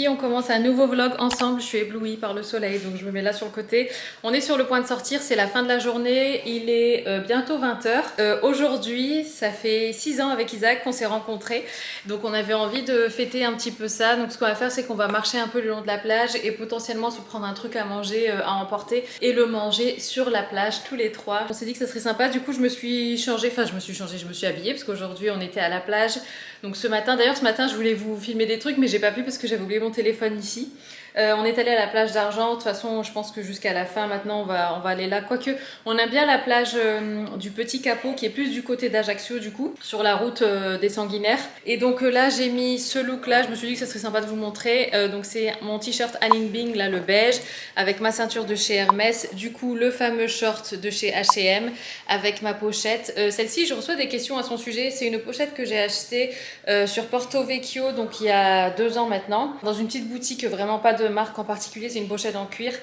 filles, on commence un nouveau vlog ensemble. Je suis éblouie par le soleil, donc je me mets là sur le côté. On est sur le point de sortir, c'est la fin de la journée. Il est bientôt 20h. Aujourd'hui, ça fait 6 ans avec Isaac qu'on s'est rencontrés. Donc on avait envie de fêter un petit peu ça. Donc ce qu'on va faire, c'est qu'on va marcher un peu le long de la plage et potentiellement se prendre un truc à manger, à emporter et le manger sur la plage tous les trois. On s'est dit que ça serait sympa. Du coup, je me suis habillée parce qu'aujourd'hui, on était à la plage. Donc ce matin, je voulais vous filmer des trucs, mais j'ai pas pu parce que j'avais oublié mon téléphone ici. On est allé à la plage d'Argent. De toute façon, je pense que jusqu'à la fin, maintenant, on va aller là. Quoique, on aime bien la plage du Petit Capot, qui est plus du côté d'Ajaccio, du coup, sur la route des Sanguinaires. Et donc là, j'ai mis ce look-là. Je me suis dit que ça serait sympa de vous montrer. Donc c'est mon t-shirt Anine Bing, là, le beige, avec ma ceinture de chez Hermès. Du coup, le fameux short de chez H&M, avec ma pochette. Celle-ci, je reçois des questions à son sujet. C'est une pochette que j'ai achetée sur Porto Vecchio, donc il y a 2 ans maintenant, dans une petite boutique, vraiment pas de marque en particulier, c'est une pochette en cuir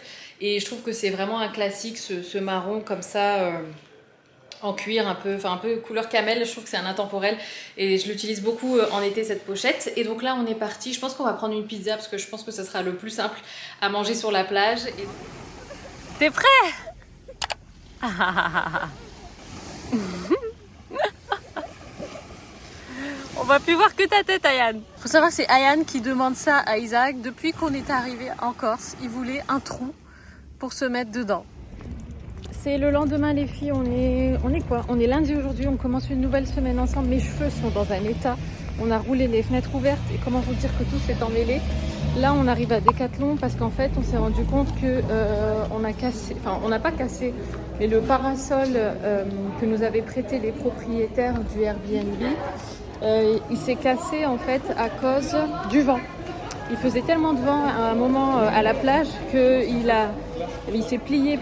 et je trouve que c'est vraiment un classique, ce marron comme ça en cuir, un peu couleur camel. Je trouve que c'est un intemporel et je l'utilise beaucoup en été, cette pochette. Et donc là on est parti, je pense qu'on va prendre une pizza parce que je pense que ça sera le plus simple à manger sur la plage. T'es prêt? On va plus voir que ta tête, Ayane. Faut savoir que c'est Ayane qui demande ça à Isaac depuis qu'on est arrivé en Corse. Il voulait un trou pour se mettre dedans. C'est le lendemain, les filles. On est quoi? On est lundi aujourd'hui. On commence une nouvelle semaine ensemble. Mes cheveux sont dans un état. On a roulé les fenêtres ouvertes et comment vous dire que tout s'est emmêlé. Là, on arrive à Decathlon parce qu'en fait, on s'est rendu compte que on n'a pas cassé, mais le parasol que nous avaient prêté les propriétaires du Airbnb, il s'est cassé en fait à cause du vent. Il faisait tellement de vent à un moment à la plage qu'il s'est plié.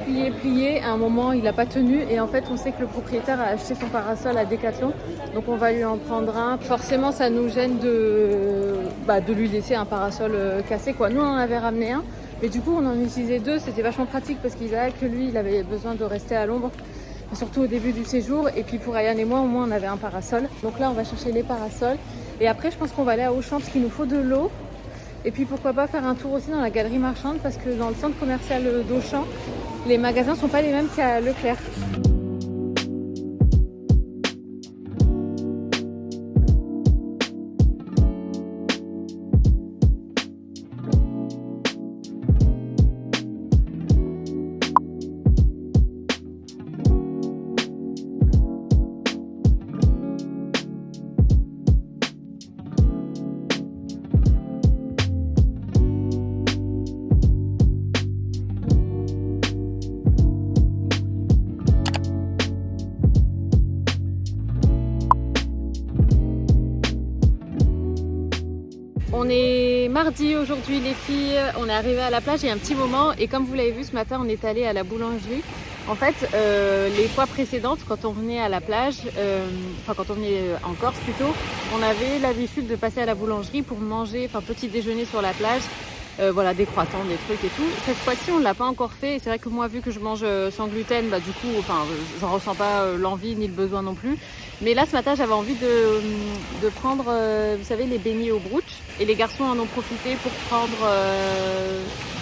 À un moment, il n'a pas tenu. Et en fait, on sait que le propriétaire a acheté son parasol à Decathlon. Donc, on va lui en prendre un. Forcément, ça nous gêne de lui laisser un parasol cassé, quoi. Nous, on en avait ramené un. Mais du coup, on en utilisait 2. C'était vachement pratique parce qu'Isaac, lui, il avait besoin de rester à l'ombre. Surtout au début du séjour. Et puis, pour Ayane et moi, au moins, on avait un parasol. Donc là, on va chercher les parasols. Et après, je pense qu'on va aller à Auchan parce qu'il nous faut de l'eau. Et puis pourquoi pas faire un tour aussi dans la galerie marchande parce que dans le centre commercial d'Auchan, les magasins ne sont pas les mêmes qu'à Leclerc. On est mardi aujourd'hui, les filles, on est arrivé à la plage il y a un petit moment et comme vous l'avez vu ce matin, on est allé à la boulangerie. En fait, les fois précédentes, quand on venait à la plage, quand on venait en Corse plutôt, on avait l'habitude de passer à la boulangerie pour manger, petit déjeuner sur la plage. Voilà, des croissants, des trucs et tout. Cette fois-ci, on l'a pas encore fait. Et c'est vrai que moi, vu que je mange sans gluten, du coup, j'en ressens pas l'envie ni le besoin non plus. Mais là, ce matin, j'avais envie de prendre, vous savez, les beignets au brooch. Et les garçons en ont profité pour prendre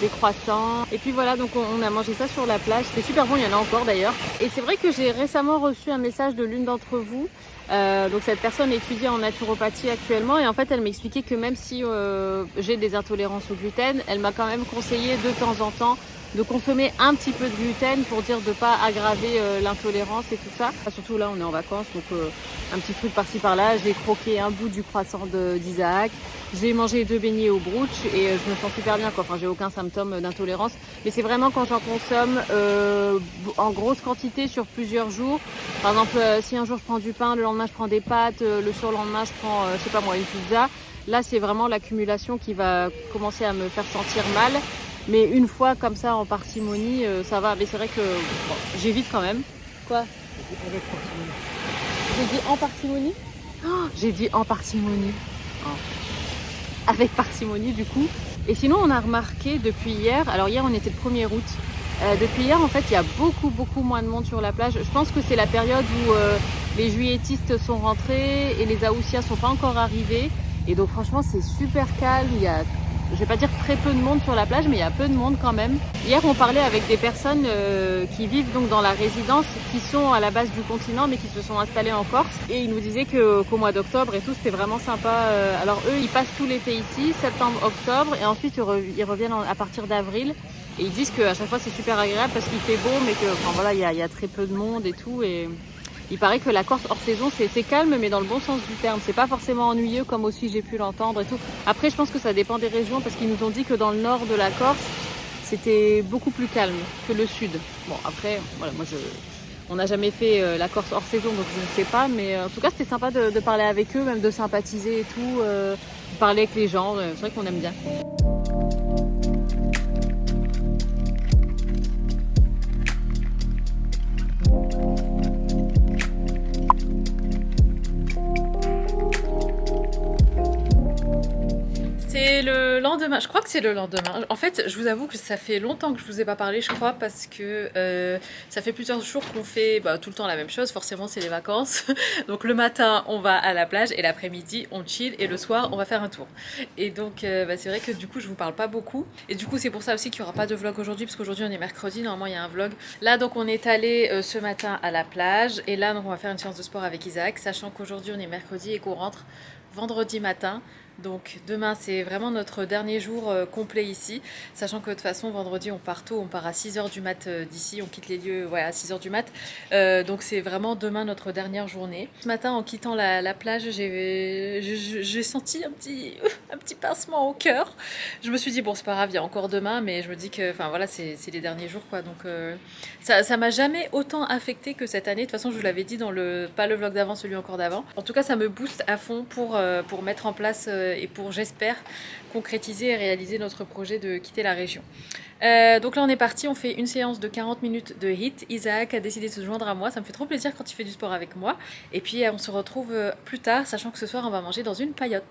des croissants. Et puis voilà, donc on a mangé ça sur la plage. C'est super bon, il y en a encore d'ailleurs. Et c'est vrai que j'ai récemment reçu un message de l'une d'entre vous. Donc cette personne étudie en naturopathie actuellement et en fait elle m'expliquait que même si j'ai des intolérances au gluten, elle m'a quand même conseillé de temps en temps de consommer un petit peu de gluten pour dire de pas aggraver l'intolérance et tout ça. Surtout là on est en vacances donc un petit truc par-ci par-là. J'ai croqué un bout du croissant d'Isaac, j'ai mangé 2 beignets au brooch et je me sens super bien quoi. J'ai aucun symptôme d'intolérance mais c'est vraiment quand j'en consomme en grosse quantité sur plusieurs jours. Par exemple si un jour je prends du pain, le lendemain je prends des pâtes, le surlendemain je prends une pizza. Là c'est vraiment l'accumulation qui va commencer à me faire sentir mal. Mais une fois comme ça en parcimonie, ça va. Mais c'est vrai que j'évite quand même. Quoi? Avec parcimonie. J'ai dit en parcimonie? J'ai dit en parcimonie. Avec parcimonie du coup. Et sinon on a remarqué depuis hier, alors hier on était le 1er août. Depuis hier en fait il y a beaucoup moins de monde sur la plage. Je pense que c'est la période où les juilletistes sont rentrés et les Aoussias sont pas encore arrivés. Et donc franchement c'est super calme, il y a je vais pas dire très peu de monde sur la plage, mais il y a peu de monde quand même. Hier, on parlait avec des personnes qui vivent donc dans la résidence, qui sont à la base du continent, mais qui se sont installées en Corse. Et ils nous disaient qu'au mois d'octobre et tout, c'était vraiment sympa. Alors eux, ils passent tout l'été ici, septembre, octobre, et ensuite ils reviennent à partir d'avril. Et ils disent qu'à chaque fois, c'est super agréable parce qu'il fait beau, mais que, enfin voilà, il y a très peu de monde et tout. Et il paraît que la Corse hors saison, c'est calme, mais dans le bon sens du terme. C'est pas forcément ennuyeux, comme aussi j'ai pu l'entendre et tout. Après, je pense que ça dépend des régions, parce qu'ils nous ont dit que dans le nord de la Corse, c'était beaucoup plus calme que le sud. Bon, après, voilà, on n'a jamais fait la Corse hors saison, donc je ne sais pas. Mais en tout cas, c'était sympa de parler avec eux, même de sympathiser et tout, de parler avec les gens. C'est vrai qu'on aime bien. C'est le lendemain, je crois que c'est le lendemain. En fait, je vous avoue que ça fait longtemps que je vous ai pas parlé, je crois, parce que ça fait plusieurs jours qu'on fait tout le temps la même chose. Forcément, c'est les vacances. Donc le matin, on va à la plage et l'après-midi, on chill et le soir, on va faire un tour. Et donc, c'est vrai que du coup, je vous parle pas beaucoup. Et du coup, c'est pour ça aussi qu'il y aura pas de vlog aujourd'hui, parce qu'aujourd'hui, on est mercredi. Normalement, il y a un vlog. Là, donc, on est allé ce matin à la plage et là, donc, on va faire une séance de sport avec Isaac, sachant qu'aujourd'hui, on est mercredi et qu'on rentre vendredi matin. Donc demain c'est vraiment notre dernier jour complet ici, sachant que de toute façon vendredi on part tôt, on part à 6h du mat d'ici, on quitte les lieux à 6h du mat, donc c'est vraiment demain notre dernière journée. Ce matin en quittant la plage j'ai senti un petit pincement au cœur. Je me suis dit bon c'est pas grave, il y a encore demain, mais je me dis que enfin voilà c'est les derniers jours quoi, donc ça m'a jamais autant affecté que cette année. De toute façon je vous l'avais dit dans pas le vlog d'avant, celui encore d'avant. En tout cas ça me booste à fond pour mettre en place et pour, j'espère, concrétiser et réaliser notre projet de quitter la région. Donc là on est parti, on fait une séance de 40 minutes de HIIT. Isaac a décidé de se joindre à moi, ça me fait trop plaisir quand il fait du sport avec moi. Et puis on se retrouve plus tard, sachant que ce soir on va manger dans une paillote.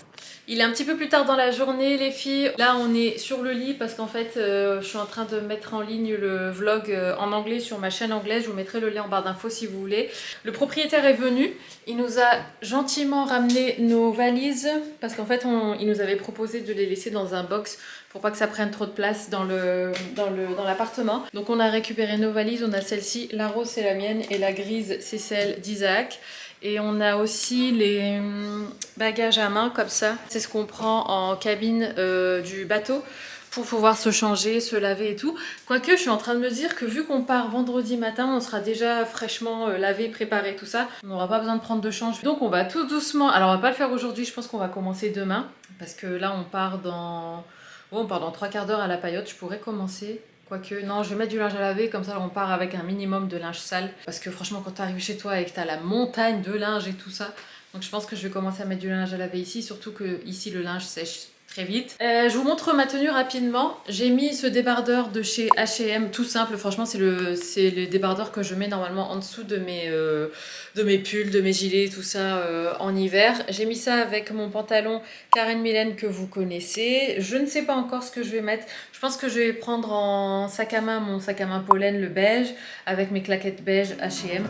Il est un petit peu plus tard dans la journée les filles. Là on est sur le lit parce qu'en fait je suis en train de mettre en ligne le vlog en anglais sur ma chaîne anglaise. Je vous mettrai le lien en barre d'infos si vous voulez. Le propriétaire est venu, il nous a gentiment ramené nos valises parce qu'en fait il nous avait proposé de les laisser dans un box pour pas que ça prenne trop de place dans l'appartement. Donc on a récupéré nos valises, on a celle-ci, la rose c'est la mienne et la grise c'est celle d'Isaac. Et on a aussi les bagages à main comme ça, c'est ce qu'on prend en cabine du bateau pour pouvoir se changer, se laver et tout. Quoique je suis en train de me dire que vu qu'on part vendredi matin, on sera déjà fraîchement lavé, préparé, tout ça. On n'aura pas besoin de prendre de change. Donc on va tout doucement, alors on va pas le faire aujourd'hui, je pense qu'on va commencer demain. Parce que là on part dans 3 quarts d'heure à la paillote, je pourrais commencer. Quoique, non, je vais mettre du linge à laver, comme ça on part avec un minimum de linge sale. Parce que franchement, quand tu arrives chez toi et que tu as la montagne de linge et tout ça, donc je pense que je vais commencer à mettre du linge à laver ici, surtout que ici le linge sèche très vite. Je vous montre ma tenue rapidement. J'ai mis ce débardeur de chez H&M, tout simple, franchement c'est le débardeur que je mets normalement en dessous de mes pulls, de mes gilets, tout ça en hiver. J'ai mis ça avec mon pantalon Karen Millen que vous connaissez. Je ne sais pas encore ce que je vais mettre. Je pense que je vais prendre en sac à main mon sac à main pollen, le beige, avec mes claquettes beige H&M.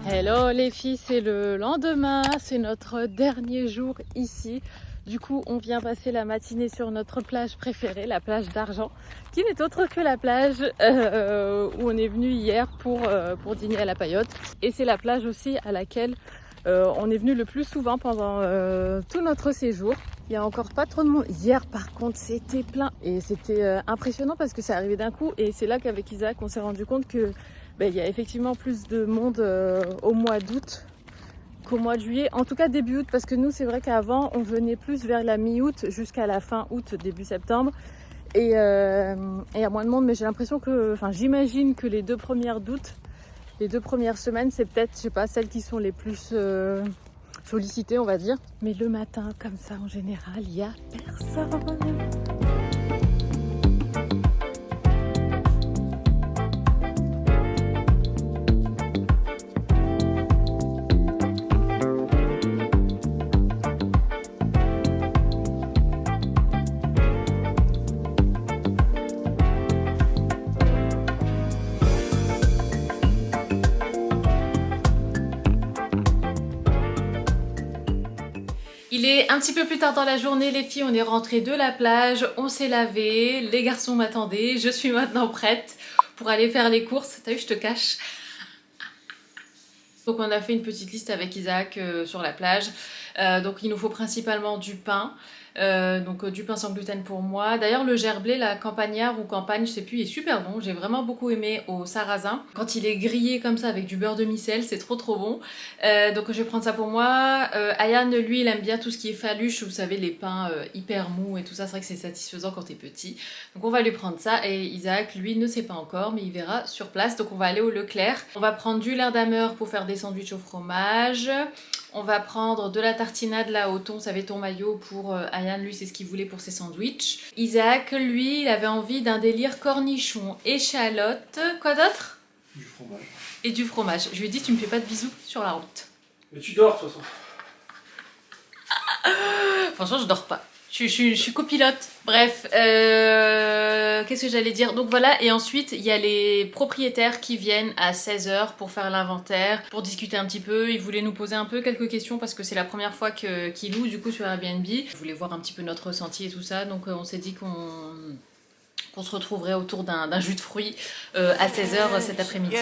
Hello les filles, c'est le lendemain, c'est notre dernier jour ici. Du coup, on vient passer la matinée sur notre plage préférée, la plage d'Argent, qui n'est autre que la plage où on est venu hier pour dîner à la paillote. Et c'est la plage aussi à laquelle on est venu le plus souvent pendant tout notre séjour. Il n'y a encore pas trop de monde. Hier, par contre, c'était plein. Et c'était impressionnant parce que c'est arrivé d'un coup. Et c'est là qu'avec Isaac, on s'est rendu compte que il y a effectivement plus de monde au mois d'août qu'au mois de juillet. En tout cas, début août. Parce que nous, c'est vrai qu'avant, on venait plus vers la mi-août jusqu'à la fin août, début septembre. Et il y a moins de monde. Mais j'ai l'impression que... Enfin, j'imagine que les 2 premières d'août, les 2 premières semaines, c'est peut-être, je sais pas, celles qui sont les plus sollicitées, on va dire. Mais le matin, comme ça, en général, il n'y a personne. Il est un petit peu plus tard dans la journée, les filles, on est rentrées de la plage, on s'est lavé, les garçons m'attendaient, je suis maintenant prête pour aller faire les courses. T'as vu, je te cache. Donc on a fait une petite liste avec Isaac sur la plage. Donc il nous faut principalement du pain. Donc du pain sans gluten pour moi. D'ailleurs le gerblé, la campagnard ou campagne, je sais plus, il est super bon. J'ai vraiment beaucoup aimé au sarrasin. Quand il est grillé comme ça avec du beurre de micelle, c'est trop bon. Donc je vais prendre ça pour moi. Ayane, lui, il aime bien tout ce qui est faluche. Vous savez, les pains hyper mous et tout ça. C'est vrai que c'est satisfaisant quand t'es petit. Donc on va lui prendre ça. Et Isaac, lui, ne sait pas encore, mais il verra sur place. Donc on va aller au Leclerc. On va prendre du lard d'Hammer pour faire des sandwichs au fromage. On va prendre de la tartinade là au thon, vous savez, thon mayo pour Ayane, lui c'est ce qu'il voulait pour ses sandwichs. Isaac, lui, il avait envie d'un délire cornichon, échalote, quoi d'autre? Du fromage. Et du fromage. Je lui ai dit, tu me fais pas de bisous sur la route. Mais tu dors de toute façon. Franchement, je dors pas. Je suis copilote. Bref, qu'est-ce que j'allais dire? Donc voilà, et ensuite, il y a les propriétaires qui viennent à 16h pour faire l'inventaire, pour discuter un petit peu. Ils voulaient nous poser un peu quelques questions parce que c'est la première fois qu'ils louent du coup sur Airbnb. Ils voulaient voir un petit peu notre ressenti et tout ça, donc on s'est dit qu'on se retrouverait autour d'un jus de fruits à 16h cet après-midi.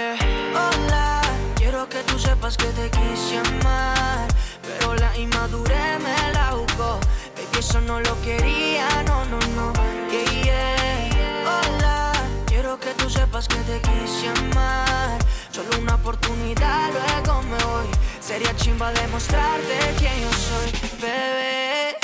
Quiero que tú sepas que te quise amar, pero la inmadurez me la jugó. Baby, eso no lo quería, no, no, no. Yeah, yeah. Hola, quiero que tú sepas que te quise amar. Solo una oportunidad, luego me voy. Sería chimba demostrarte quién yo soy, bebé.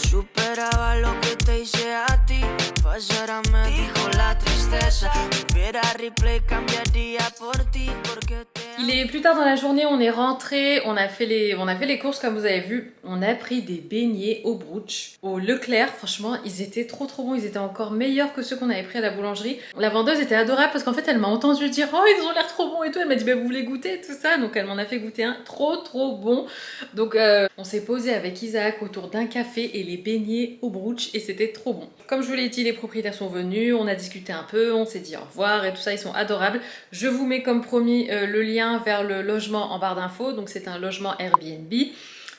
Superaba lo que te hice a ti. Pasara me dijo la tristeza. Si hubiera replay, cambiaría por ti, porque te... Il est plus tard dans la journée, on est rentré, on a fait les courses comme vous avez vu. On a pris des beignets au brooch, au Leclerc. Franchement, ils étaient trop bons, ils étaient encore meilleurs que ceux qu'on avait pris à la boulangerie. La vendeuse était adorable parce qu'en fait, elle m'a entendu dire « Oh, ils ont l'air trop bons et tout ». Elle m'a dit bah, « Vous voulez goûter ?» tout ça. Donc elle m'en a fait goûter un trop bon. Donc on s'est posé avec Isaac autour d'un café et les beignets au brooch et c'était trop bon. Comme je vous l'ai dit, les propriétaires sont venus, on a discuté un peu, on s'est dit au revoir et tout ça, ils sont adorables. Je vous mets comme promis le lien vers le logement en barre d'infos, donc c'est un logement Airbnb.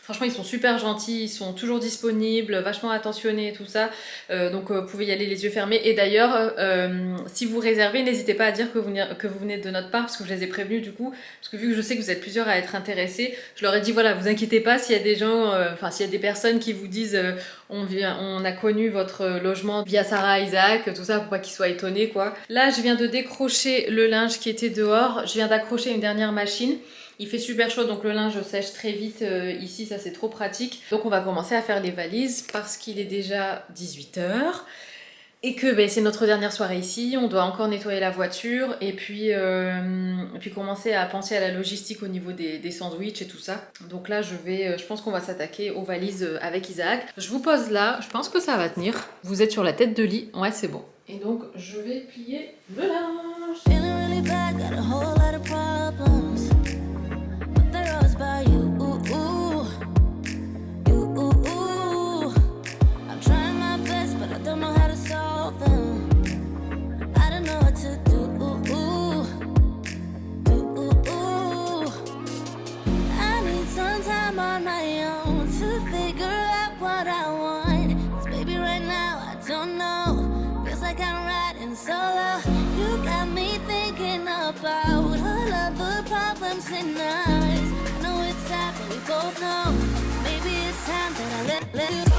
Franchement, ils sont super gentils, ils sont toujours disponibles, vachement attentionnés et tout ça. Donc vous pouvez y aller les yeux fermés. Et d'ailleurs, si vous réservez, n'hésitez pas à dire que vous venez de notre part, parce que je les ai prévenus du coup. Parce que vu que je sais que vous êtes plusieurs à être intéressés, je leur ai dit voilà, vous inquiétez pas s'il y a des gens, s'il y a des personnes qui vous disent on a connu votre logement via Sarah, Isaac, tout ça, pour pas qu'ils soient étonnés quoi. Là, je viens de décrocher le linge qui était dehors. Je viens d'accrocher une dernière machine. Il fait super chaud donc le linge sèche très vite ici, ça c'est trop pratique. Donc on va commencer à faire les valises parce qu'il est déjà 18h et que c'est notre dernière soirée ici, on doit encore nettoyer la voiture et puis commencer à penser à la logistique au niveau des sandwichs et tout ça. Donc là je pense qu'on va s'attaquer aux valises avec Isaac. Je vous pose là, je pense que ça va tenir. Vous êtes sur la tête de lit, ouais c'est bon. Et donc je vais plier le linge. By you, I'm trying my best, but I don't know how to solve them. I don't know what to do. I need some time on my own to figure out what I want. 'Cause baby, right now I don't know. Feels like I'm riding solo. You got me thinking about all of the problems in us. But we both know maybe it's time that I let you go.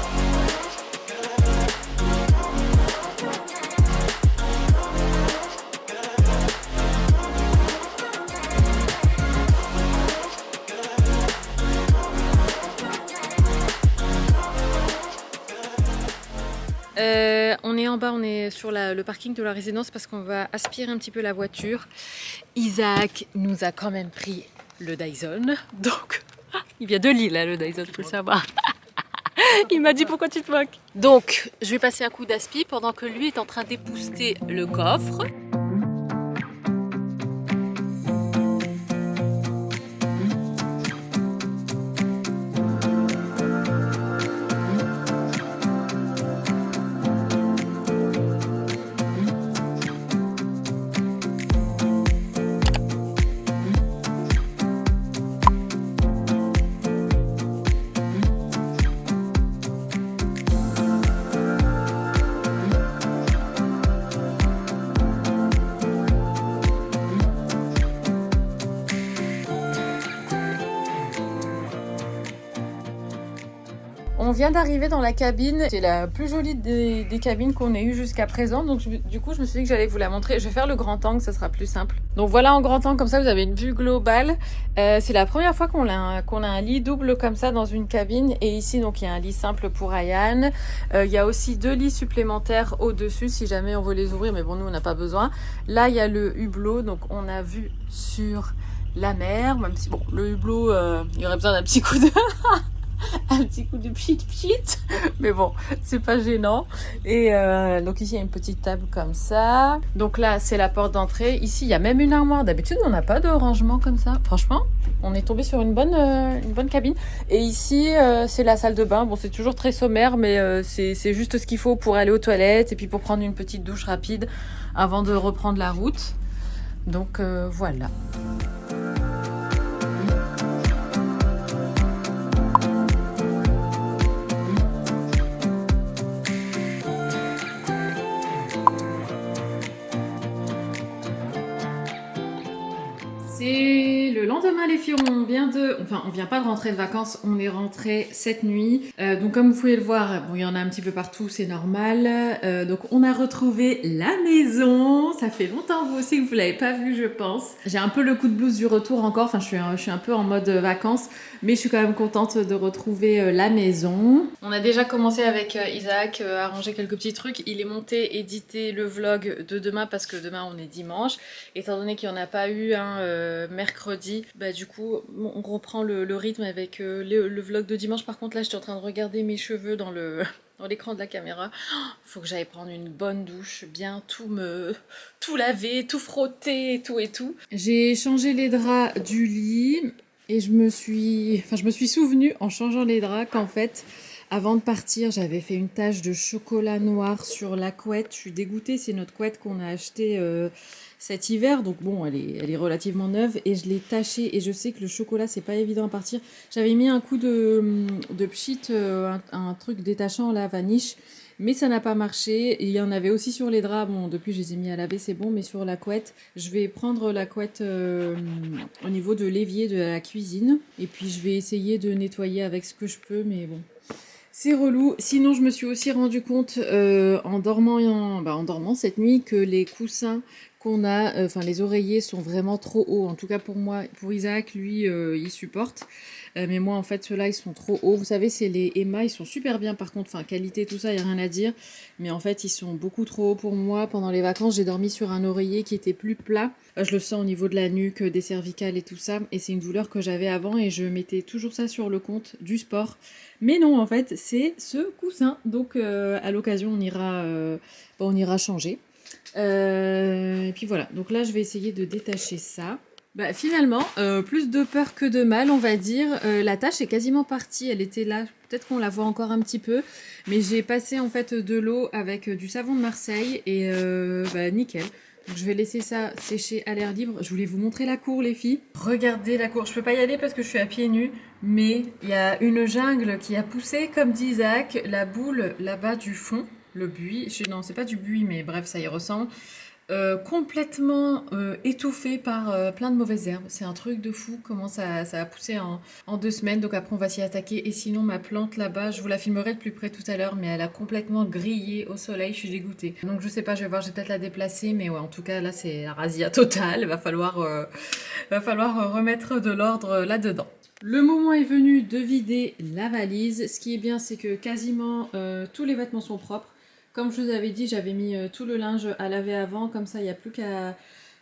On est en bas, on est sur le parking de la résidence parce qu'on va aspirer un petit peu la voiture. Isaac nous a quand même pris le Dyson, donc il vient de Lille, le Dyson, faut le savoir. Il m'a dit pourquoi tu te moques. Donc je vais passer un coup d'aspi pendant que lui est en train d'épouster le coffre. On vient d'arriver dans la cabine. C'est la plus jolie des cabines qu'on ait eues jusqu'à présent. Donc du coup, je me suis dit que j'allais vous la montrer. Je vais faire le grand angle, ça sera plus simple. Donc voilà en grand angle, comme ça vous avez une vue globale. C'est la première fois qu'on a un lit double comme ça dans une cabine. Et ici, donc il y a un lit simple pour Ayane. Il y a aussi 2 lits supplémentaires au-dessus si jamais on veut les ouvrir. Mais bon, nous, on n'a pas besoin. Là, il y a le hublot. Donc on a vue sur la mer. Même si, bon, le hublot, il y aurait besoin d'un petit coup de... un petit coup de pchit, mais bon, c'est pas gênant. Et donc ici il y a une petite table comme ça. Donc là c'est la porte d'entrée. Ici il y a même une armoire. D'habitude on n'a pas de rangement comme ça. Franchement, on est tombé sur une bonne cabine. Et ici c'est la salle de bain. Bon, c'est toujours très sommaire, mais c'est juste ce qu'il faut pour aller aux toilettes et puis pour prendre une petite douche rapide avant de reprendre la route. Donc voilà. C'est le lendemain les filles, on vient pas de rentrer de vacances, on est rentré cette nuit. Donc comme vous pouvez le voir, bon il y en a un petit peu partout, c'est normal. Donc on a retrouvé la maison. Ça fait longtemps vous aussi que vous l'avez pas vue je pense. J'ai un peu le coup de blues du retour encore, enfin je suis un peu en mode vacances, mais je suis quand même contente de retrouver la maison. On a déjà commencé avec Isaac à ranger quelques petits trucs. Il est monté éditer le vlog de demain parce que demain on est dimanche. Étant donné qu'il n'y en a pas eu un mercredi, bah du coup on reprend le rythme avec le vlog de dimanche. Par contre là j'étais en train de regarder mes cheveux dans l'écran de la caméra. Faut que j'aille prendre une bonne douche, bien tout laver, tout frotter et tout. J'ai changé les draps du lit et je me suis souvenue en changeant les draps qu'en fait avant de partir, j'avais fait une tache de chocolat noir sur la couette. Je suis dégoûtée, c'est notre couette qu'on a achetée cet hiver. Donc bon, elle est relativement neuve et je l'ai tachée. Et je sais que le chocolat, c'est pas évident à partir. J'avais mis un coup de pchit, un truc détachant là, vaniche. Mais ça n'a pas marché. Il y en avait aussi sur les draps. Bon, depuis je les ai mis à laver, c'est bon. Mais sur la couette, je vais prendre la couette au niveau de l'évier de la cuisine. Et puis je vais essayer de nettoyer avec ce que je peux. Mais bon... c'est relou. Sinon, je me suis aussi rendu compte en dormant cette nuit que les coussins qu'on a, les oreillers sont vraiment trop hauts. En tout cas pour moi, pour Isaac, lui, il supporte. Mais moi, en fait, ceux-là, ils sont trop hauts. Vous savez, c'est les Emma, ils sont super bien par contre. Enfin, qualité, tout ça, il n'y a rien à dire. Mais en fait, ils sont beaucoup trop hauts pour moi. Pendant les vacances, j'ai dormi sur un oreiller qui était plus plat. Je le sens au niveau de la nuque, des cervicales et tout ça. Et c'est une douleur que j'avais avant et je mettais toujours ça sur le compte du sport. Mais non, en fait, c'est ce coussin. Donc, à l'occasion, on ira changer. Et puis voilà. Donc là, je vais essayer de détacher ça. Bah, finalement, plus de peur que de mal, on va dire. La tâche est quasiment partie. Elle était là. Peut-être qu'on la voit encore un petit peu. Mais j'ai passé en fait de l'eau avec du savon de Marseille. Et nickel. Donc je vais laisser ça sécher à l'air libre. Je voulais vous montrer la cour, les filles. Regardez la cour. Je peux pas y aller parce que je suis à pieds nus. Mais il y a une jungle qui a poussé, comme dit Isaac, la boule là-bas du fond. Le buis. Non, c'est pas du buis, mais bref, ça y ressemble. Complètement étouffé par plein de mauvaises herbes. C'est un truc de fou comment ça a poussé en 2 semaines. Donc après on va s'y attaquer. Et sinon ma plante là-bas, je vous la filmerai de plus près tout à l'heure, mais elle a complètement grillé au soleil. Je suis dégoûtée. Donc je sais pas, je vais voir, je vais peut-être la déplacer. Mais ouais, en tout cas là c'est la razzia totale. Il va falloir remettre de l'ordre là-dedans. Le moment est venu de vider la valise. Ce qui est bien, c'est que quasiment tous les vêtements sont propres. Comme je vous avais dit, j'avais mis tout le linge à laver avant, comme ça il n'y a plus qu'à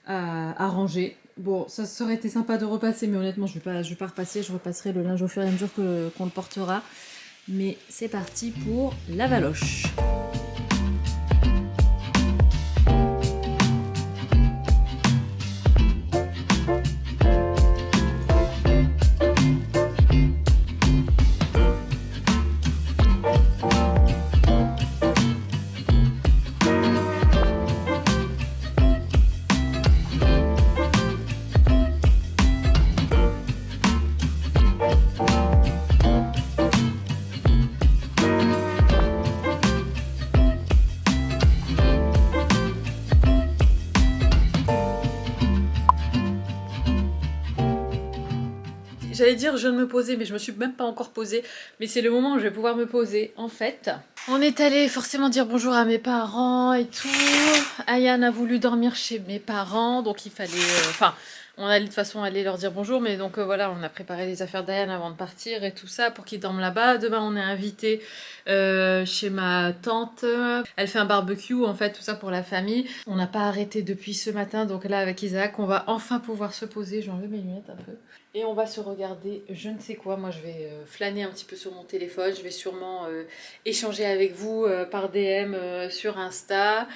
ranger. Bon, ça aurait été sympa de repasser, mais honnêtement je vais pas repasser, je repasserai le linge au fur et à mesure qu'on le portera. Mais c'est parti pour la valoche. j'allais dire je viens de me poser, mais je me suis même pas encore posée. Mais c'est le moment où je vais pouvoir me poser, en fait. On est allé forcément dire bonjour à mes parents et tout. Ayane a voulu dormir chez mes parents, donc il fallait... Enfin, on allait de toute façon aller leur dire bonjour, mais donc voilà, on a préparé les affaires d'Ayane avant de partir et tout ça pour qu'ils dorment là-bas. Demain, on est invité chez ma tante. Elle fait un barbecue, en fait, tout ça pour la famille. On n'a pas arrêté depuis ce matin, donc là, avec Isaac, on va enfin pouvoir se poser. J'ai enlevé mes lunettes un peu. Et on va se regarder je ne sais quoi. Moi, je vais flâner un petit peu sur mon téléphone. Je vais sûrement échanger avec vous par DM sur Insta.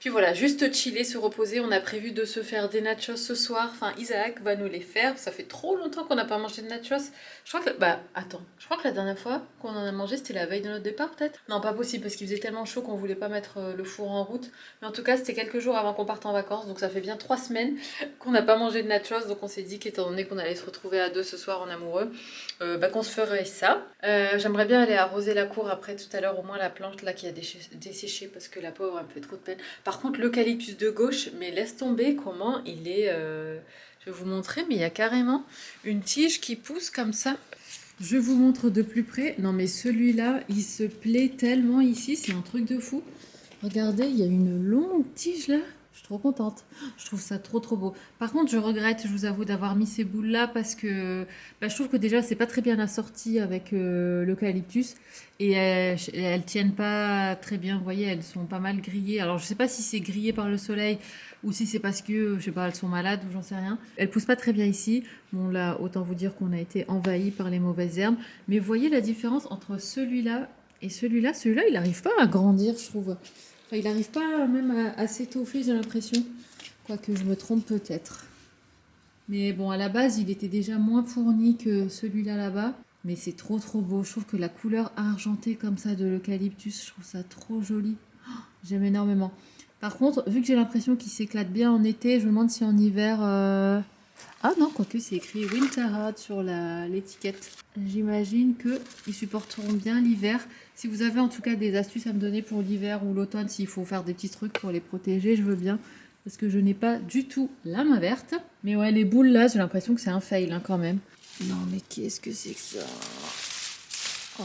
Puis voilà, juste chiller, se reposer. On a prévu de se faire des nachos ce soir. Enfin, Isaac va nous les faire. Ça fait trop longtemps qu'on n'a pas mangé de nachos. Je crois que... Bah, attends. Je crois que la dernière fois qu'on en a mangé, c'était la veille de notre départ, peut-être? Non, pas possible, parce qu'il faisait tellement chaud qu'on voulait pas mettre le four en route. Mais en tout cas, c'était quelques jours avant qu'on parte en vacances. Donc ça fait bien 3 semaines qu'on n'a pas mangé de nachos. Donc on s'est dit qu'étant donné qu'on allait se retrouver à deux ce soir en amoureux, qu'on se ferait ça. J'aimerais bien aller arroser la cour après tout à l'heure, au moins la plante là qui a desséché, parce que la pauvre, elle me fait trop de peine. Par contre, l'eucalyptus de gauche, mais laisse tomber comment il est... Je vais vous montrer, mais il y a carrément une tige qui pousse comme ça. Je vous montre de plus près. Non, mais celui-là, il se plaît tellement ici, c'est un truc de fou. Regardez, il y a une longue tige là. Je suis trop contente. Je trouve ça trop beau. Par contre, je regrette, je vous avoue, d'avoir mis ces boules là parce que je trouve que déjà, c'est pas très bien assorti avec l'eucalyptus. Et elles tiennent pas très bien, vous voyez, elles sont pas mal grillées. Alors, je sais pas si c'est grillé par le soleil ou si c'est parce que, je sais pas, elles sont malades ou j'en sais rien. Elles poussent pas très bien ici. Bon, là, autant vous dire qu'on a été envahi par les mauvaises herbes. Mais vous voyez la différence entre celui-là et celui-là. Celui-là, il n'arrive pas à grandir, je trouve. Enfin, il n'arrive pas même à s'étoffer, j'ai l'impression. Quoique je me trompe peut-être. Mais bon, à la base, il était déjà moins fourni que celui-là là-bas. Mais c'est trop beau. Je trouve que la couleur argentée comme ça de l'eucalyptus, je trouve ça trop joli. Oh, j'aime énormément. Par contre, vu que j'ai l'impression qu'il s'éclate bien en été, je me demande si en hiver... Ah non, quoique c'est écrit Winterrad sur l'étiquette. J'imagine qu'ils supporteront bien l'hiver. Si vous avez en tout cas des astuces à me donner pour l'hiver ou l'automne, s'il faut faire des petits trucs pour les protéger, je veux bien. Parce que je n'ai pas du tout la main verte. Mais ouais, les boules là, j'ai l'impression que c'est un fail hein, quand même. Non mais qu'est-ce que c'est que ça? Oh.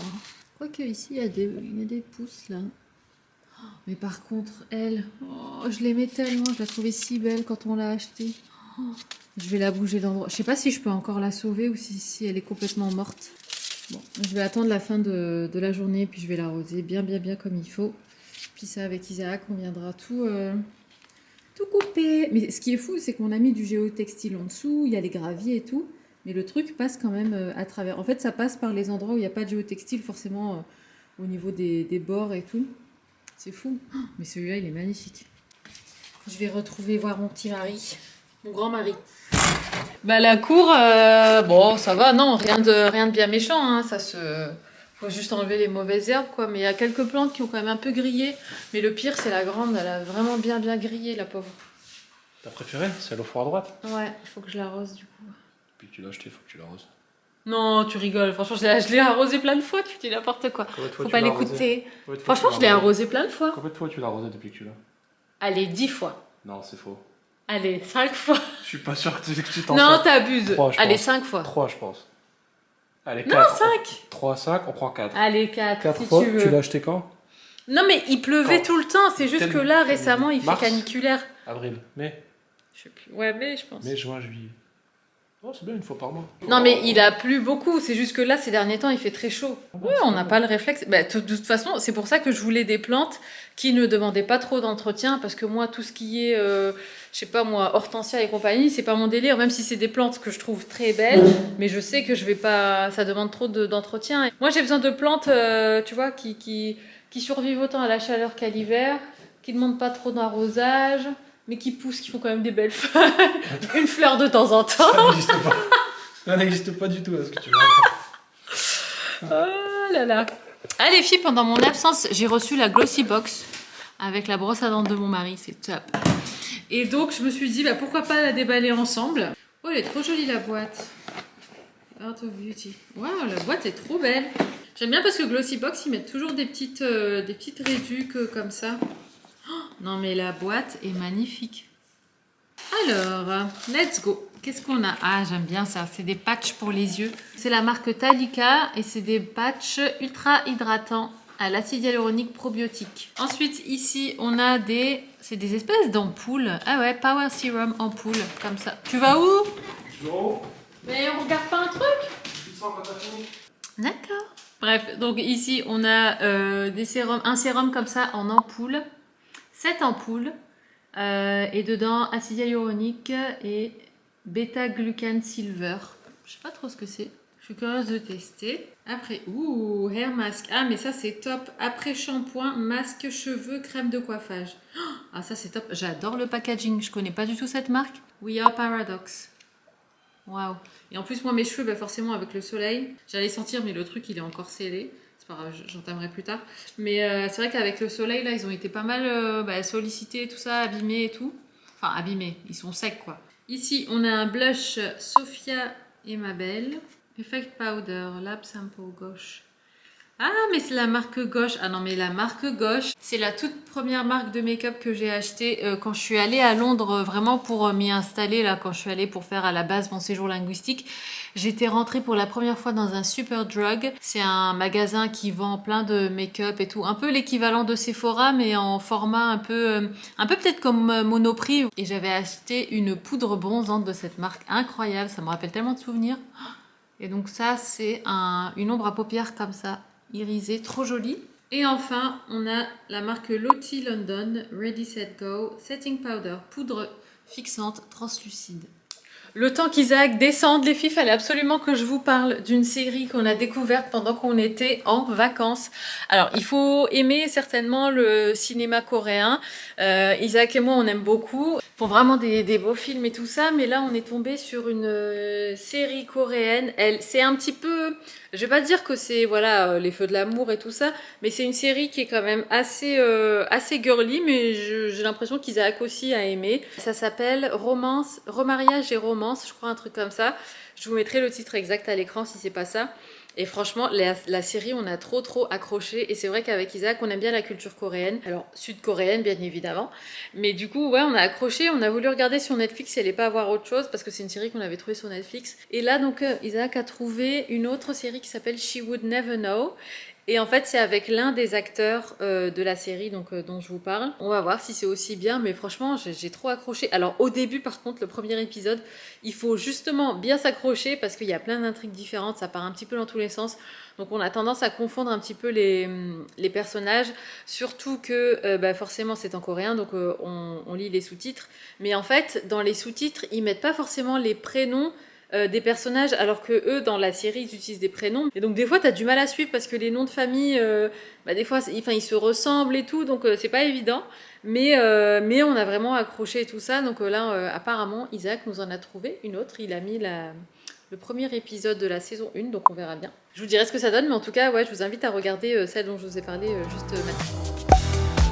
Quoique ici, il y a des pousses là. Oh, mais par contre, elle, oh, je l'aimais tellement, je la trouvais si belle quand on l'a achetée. Oh, je vais la bouger d'endroit. Je sais pas si je peux encore la sauver ou si elle est complètement morte. Bon, je vais attendre la fin de la journée puis je vais l'arroser bien comme il faut. Puis ça, avec Isaac, on viendra tout couper. Mais ce qui est fou, c'est qu'on a mis du géotextile en dessous, il y a les graviers et tout. Mais le truc passe quand même à travers. En fait, ça passe par les endroits où il n'y a pas de géotextile, forcément au niveau des bords et tout. C'est fou. Oh, mais celui-là, il est magnifique. Je vais retrouver voir mon petit mari. Mon grand mari. Bah la cour, bon ça va, non, rien de bien méchant, hein, faut juste enlever les mauvaises herbes quoi, mais il y a quelques plantes qui ont quand même un peu grillé, mais le pire c'est la grande, elle a vraiment bien grillé la pauvre. Ta préférée? C'est au four à droite? Ouais, il faut que je l'arrose du coup. Depuis que tu l'as acheté, faut que tu l'arroses. Non, tu rigoles, franchement je l'ai arrosé plein de fois, tu dis n'importe quoi. Faut pas l'écouter. Franchement je l'ai arrosé plein de fois. Combien de fois tu l'as arrosé depuis que tu l'as? Allez, 10 fois. Non, c'est faux. Allez, 5 fois. Je suis pas sûr que tu t'en Non, sers. t'abuses. 3, je Allez, pense. 5 fois. 3, je pense. Allez, 4. Non, 5. 3, 5, on prend 4. Allez, 4 4 si fois, tu veux. tu l'as acheté quand? Non, mais il pleuvait Quand? tout le temps. C'est juste Quel- que là, récemment, il fait Mars? caniculaire. Avril, mai. Je sais plus. Ouais, mais je pense. Mai, juin, juillet. Oh, c'est bien, une fois par mois. Non, mais il a plu beaucoup. C'est juste que là, ces derniers temps, il fait très chaud. Ouais, on n'a pas le réflexe. Bah, de toute façon, c'est pour ça que je voulais des plantes qui ne demandaient pas trop d'entretien. Parce que moi, tout ce qui est, je sais pas moi, hortensia et compagnie, c'est pas mon délire. Même si c'est des plantes que je trouve très belles. Mais je sais que je vais pas. Ça demande trop d'entretien. Moi, j'ai besoin de plantes, tu vois, qui survivent autant à la chaleur qu'à l'hiver, qui ne demandent pas trop d'arrosage, mais qui poussent, qui font quand même des belles feuilles. Une fleur de temps en temps. Ça n'existe pas. Ça n'existe pas du tout, à ce que tu veux. Oh là là. Ah les filles, pendant mon absence, j'ai reçu la Glossy Box avec la brosse à dents de mon mari, c'est top. Et donc je me suis dit, bah, pourquoi pas la déballer ensemble. Oh, elle est trop jolie la boîte. Art of Beauty. Waouh, la boîte est trop belle. J'aime bien parce que Glossy Box, ils mettent toujours des petites réducs comme ça. Oh, non mais la boîte est magnifique. Alors, let's go. Qu'est-ce qu'on a? Ah, j'aime bien ça. C'est des patchs pour les yeux. C'est la marque Talika et c'est des patchs ultra hydratants à l'acide hyaluronique probiotique. Ensuite, ici, on a c'est des espèces d'ampoules. Ah ouais, Power Serum ampoule, comme ça. Tu vas où? Mais on regarde pas un truc? D'accord. Bref, donc ici, on a un sérum comme ça en ampoule. 7 ampoules. Et dedans, acide hyaluronique et bêta-glucane silver. Je sais pas trop ce que c'est. Je suis curieuse de tester. Après, hair mask. Ah, mais ça, c'est top. Après shampoing, masque, cheveux, crème de coiffage. Ah, ça, c'est top. J'adore le packaging. Je connais pas du tout cette marque. We Are Paradox. Waouh. Et en plus, moi, mes cheveux, forcément, avec le soleil, j'allais sentir, mais le truc, il est encore scellé. C'est pas grave, j'entamerai plus tard. Mais c'est vrai qu'avec le soleil, là, ils ont été pas mal sollicités, tout ça, abîmés et tout. Enfin, abîmés. Ils sont secs, quoi. Ici, on a un blush Sophia et Mabel. Effect Powder, Lab Sample Gauche. Ah, mais c'est la marque Gauche. Ah non, mais la marque Gauche, c'est la toute première marque de make-up que j'ai achetée quand je suis allée à Londres, vraiment pour m'y installer, là, quand je suis allée pour faire à la base mon séjour linguistique. J'étais rentrée pour la première fois dans un Superdrug. C'est un magasin qui vend plein de make-up et tout. Un peu l'équivalent de Sephora, mais en format un peu peut-être comme Monoprix. Et j'avais acheté une poudre bronzante de cette marque incroyable. Ça me rappelle tellement de souvenirs. Et donc ça, c'est une ombre à paupières comme ça, irisée, trop jolie. Et enfin, on a la marque Lottie London Ready Set Go Setting Powder, poudre fixante translucide. Le temps qu'Isaac descende, les filles, fallait absolument que je vous parle d'une série qu'on a découverte pendant qu'on était en vacances. Alors, il faut aimer certainement le cinéma coréen. Isaac et moi, on aime beaucoup. Ils font vraiment des beaux films et tout ça, mais là, on est tombé sur une série coréenne. C'est un petit peu... Je vais pas dire que c'est les feux de l'amour et tout ça, mais c'est une série qui est quand même assez girly, mais j'ai l'impression qu'Isaac aussi a aimé. Ça s'appelle Remariage et romance, je crois, un truc comme ça. Je vous mettrai le titre exact à l'écran si c'est pas ça. Et franchement, la série, on a trop accroché. Et c'est vrai qu'avec Isaac, on aime bien la culture coréenne. Alors, sud-coréenne, bien évidemment. Mais du coup, ouais, on a accroché. On a voulu regarder sur Netflix si elle allait pas avoir autre chose. Parce que c'est une série qu'on avait trouvée sur Netflix. Et là, donc, Isaac a trouvé une autre série qui s'appelle She Would Never Know. Et en fait, c'est avec l'un des acteurs de la série dont je vous parle. On va voir si c'est aussi bien, mais franchement, j'ai trop accroché. Alors, au début, par contre, le premier épisode, il faut justement bien s'accrocher parce qu'il y a plein d'intrigues différentes, ça part un petit peu dans tous les sens. Donc, on a tendance à confondre un petit peu les personnages, surtout que forcément, c'est en coréen, donc on lit les sous-titres. Mais en fait, dans les sous-titres, ils mettent pas forcément les prénoms des personnages, alors que eux dans la série ils utilisent des prénoms, et donc des fois t'as du mal à suivre parce que les noms de famille des fois ils se ressemblent et tout, donc c'est pas évident, mais on a vraiment accroché et tout ça. Donc là apparemment Isaac nous en a trouvé une autre, il a mis le premier épisode de la saison 1, donc on verra bien. Je vous dirai ce que ça donne, mais en tout cas ouais, je vous invite à regarder celle dont je vous ai parlé juste maintenant.